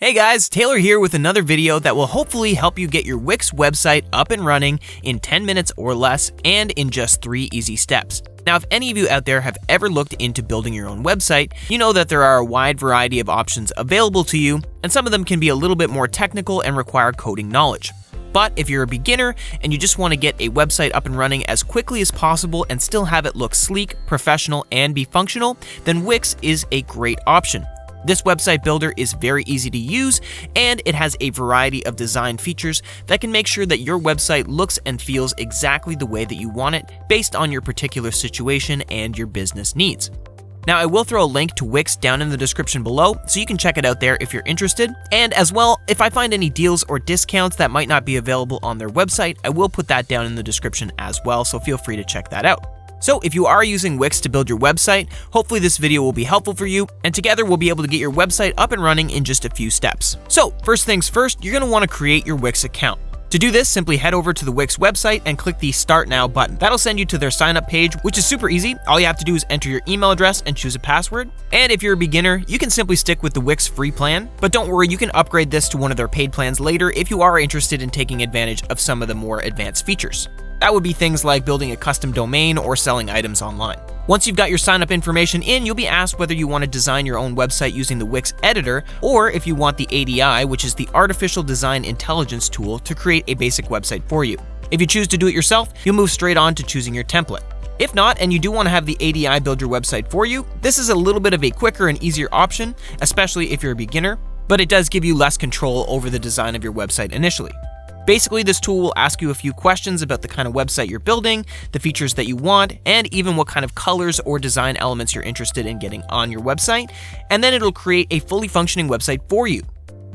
Hey guys, Taylor here with another video that will hopefully help you get your Wix website up and running in 10 minutes or less and in just 3 easy steps. Now, if any of you out there have ever looked into building your own website, you know that there are a wide variety of options available to you, and some of them can be a little bit more technical and require coding knowledge. But if you're a beginner and you just want to get a website up and running as quickly as possible and still have it look sleek, professional, and be functional, then Wix is a great option. This website builder is very easy to use, and it has a variety of design features that can make sure that your website looks and feels exactly the way that you want it based on your particular situation and your business needs. Now, I will throw a link to Wix down in the description below, so you can check it out there if you're interested. And as well, if I find any deals or discounts that might not be available on their website, I will put that down in the description as well, so feel free to check that out. So if you are using Wix to build your website, hopefully this video will be helpful for you, and together we'll be able to get your website up and running in just a few steps. So first things first, you're going to want to create your Wix account. To do this, simply head over to the Wix website and click the Start Now button. That'll send you to their sign up page, which is super easy. All you have to do is enter your email address and choose a password. And if you're a beginner, you can simply stick with the Wix free plan, but don't worry, you can upgrade this to one of their paid plans later if you are interested in taking advantage of some of the more advanced features. That would be things like building a custom domain or selling items online. Once you've got your sign up information in, you'll be asked whether you want to design your own website using the Wix editor, or if you want the ADI, which is the Artificial Design Intelligence tool, to create a basic website for you. If you choose to do it yourself, you'll move straight on to choosing your template. If not, and you do want to have the ADI build your website for you, this is a little bit of a quicker and easier option, especially if you're a beginner, but it does give you less control over the design of your website initially. Basically, this tool will ask you a few questions about the kind of website you're building, the features that you want, and even what kind of colors or design elements you're interested in getting on your website, and then it'll create a fully functioning website for you.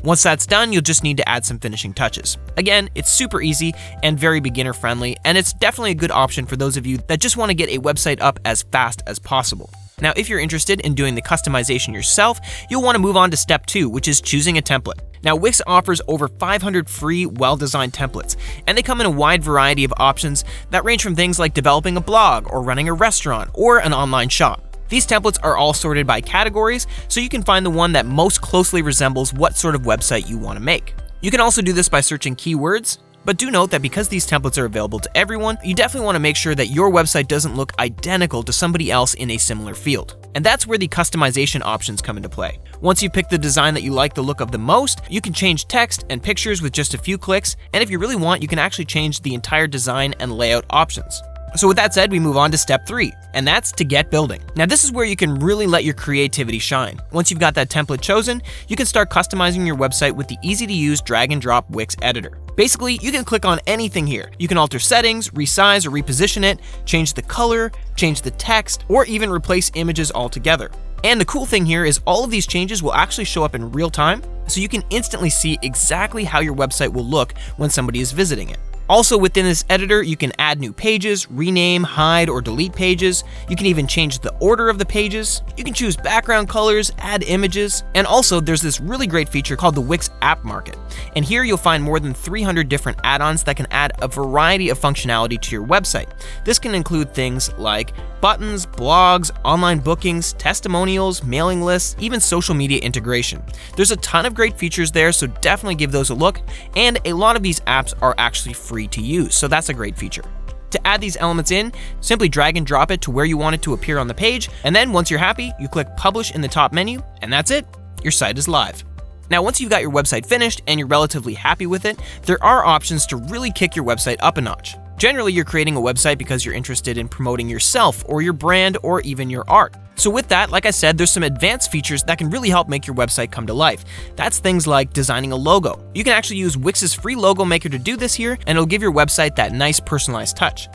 Once that's done, you'll just need to add some finishing touches. Again, it's super easy and very beginner friendly, and it's definitely a good option for those of you that just want to get a website up as fast as possible. Now, if you're interested in doing the customization yourself, you'll want to move on to step 2, which is choosing a template. Now, Wix offers over 500 free, well-designed templates, and they come in a wide variety of options that range from things like developing a blog or running a restaurant or an online shop. These templates are all sorted by categories, so you can find the one that most closely resembles what sort of website you want to make. You can also do this by searching keywords, but do note that because these templates are available to everyone, you definitely want to make sure that your website doesn't look identical to somebody else in a similar field. And that's where the customization options come into play. Once you pick the design that you like the look of the most, you can change text and pictures with just a few clicks, and if you really want, you can actually change the entire design and layout options. So with that said, we move on to step 3, and that's to get building. Now, this is where you can really let your creativity shine. Once you've got that template chosen, you can start customizing your website with the easy-to-use drag and drop Wix editor. Basically, you can click on anything here. You can alter settings, resize or reposition it, change the color, change the text, or even replace images altogether. And the cool thing here is all of these changes will actually show up in real time, so you can instantly see exactly how your website will look when somebody is visiting it. Also, within this editor, you can add new pages, rename, hide, or delete pages. You can even change the order of the pages. You can choose background colors, add images, and also there's this really great feature called the Wix App Market. And here you'll find more than 300 different add-ons that can add a variety of functionality to your website. This can include things like buttons, blogs, online bookings, testimonials, mailing lists, even social media integration. There's a ton of great features there, so definitely give those a look, and a lot of these apps are actually free to use, so that's a great feature. To add these elements in, simply drag and drop it to where you want it to appear on the page, and then once you're happy, you click Publish in the top menu, and that's it. Your site is live. Now, once you've got your website finished and you're relatively happy with it, there are options to really kick your website up a notch. Generally, you're creating a website because you're interested in promoting yourself or your brand or even your art. So with that, like I said, there's some advanced features that can really help make your website come to life. That's things like designing a logo. You can actually use Wix's free logo maker to do this here, and it'll give your website that nice personalized touch.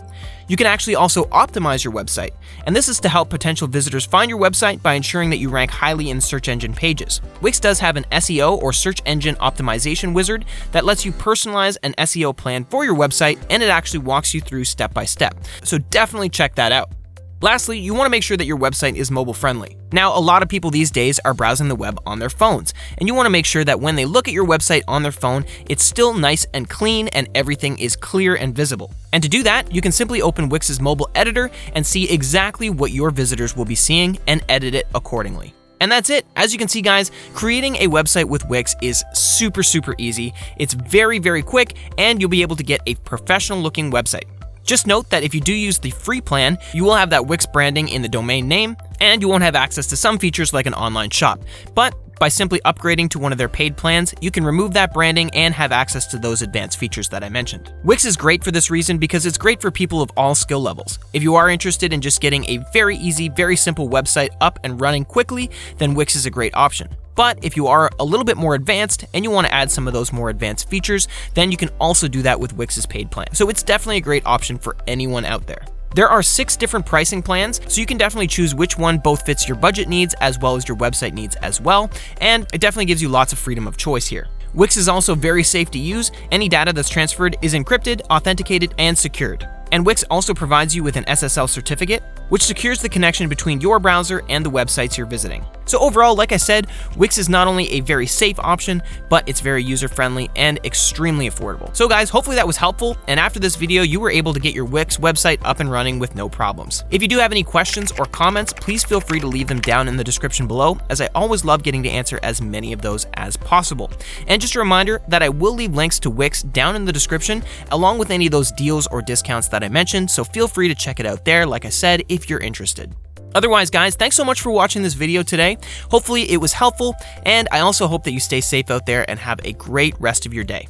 You can actually also optimize your website, and this is to help potential visitors find your website by ensuring that you rank highly in search engine pages. Wix does have an SEO or search engine optimization wizard that lets you personalize an SEO plan for your website, and it actually walks you through step by step. So definitely check that out. Lastly, you want to make sure that your website is mobile friendly. Now, a lot of people these days are browsing the web on their phones, and you want to make sure that when they look at your website on their phone, it's still nice and clean and everything is clear and visible. And to do that, you can simply open Wix's mobile editor and see exactly what your visitors will be seeing and edit it accordingly. And that's it. As you can see, guys, creating a website with Wix is super easy. It's very quick, and you'll be able to get a professional looking website. Just note that if you do use the free plan, you will have that Wix branding in the domain name, and you won't have access to some features like an online shop. But by simply upgrading to one of their paid plans, you can remove that branding and have access to those advanced features that I mentioned. Wix is great for this reason because it's great for people of all skill levels. If you are interested in just getting a very easy, very simple website up and running quickly, then Wix is a great option. But if you are a little bit more advanced and you want to add some of those more advanced features, then you can also do that with Wix's paid plan. So it's definitely a great option for anyone out there. There are 6 different pricing plans, so you can definitely choose which one both fits your budget needs as well as your website needs as well, and it definitely gives you lots of freedom of choice here. Wix is also very safe to use. Any data that's transferred is encrypted, authenticated, and secured. And Wix also provides you with an SSL certificate, which secures the connection between your browser and the websites you're visiting. So overall, like I said, Wix is not only a very safe option, but it's very user-friendly and extremely affordable. So guys, hopefully that was helpful, and after this video, you were able to get your Wix website up and running with no problems. If you do have any questions or comments, please feel free to leave them down in the description below, as I always love getting to answer as many of those as possible. And just a reminder that I will leave links to Wix down in the description, along with any of those deals or discounts that I mentioned, so feel free to check it out there, like I said, if you're interested. Otherwise, guys, thanks so much for watching this video today. Hopefully it was helpful, and I also hope that you stay safe out there and have a great rest of your day.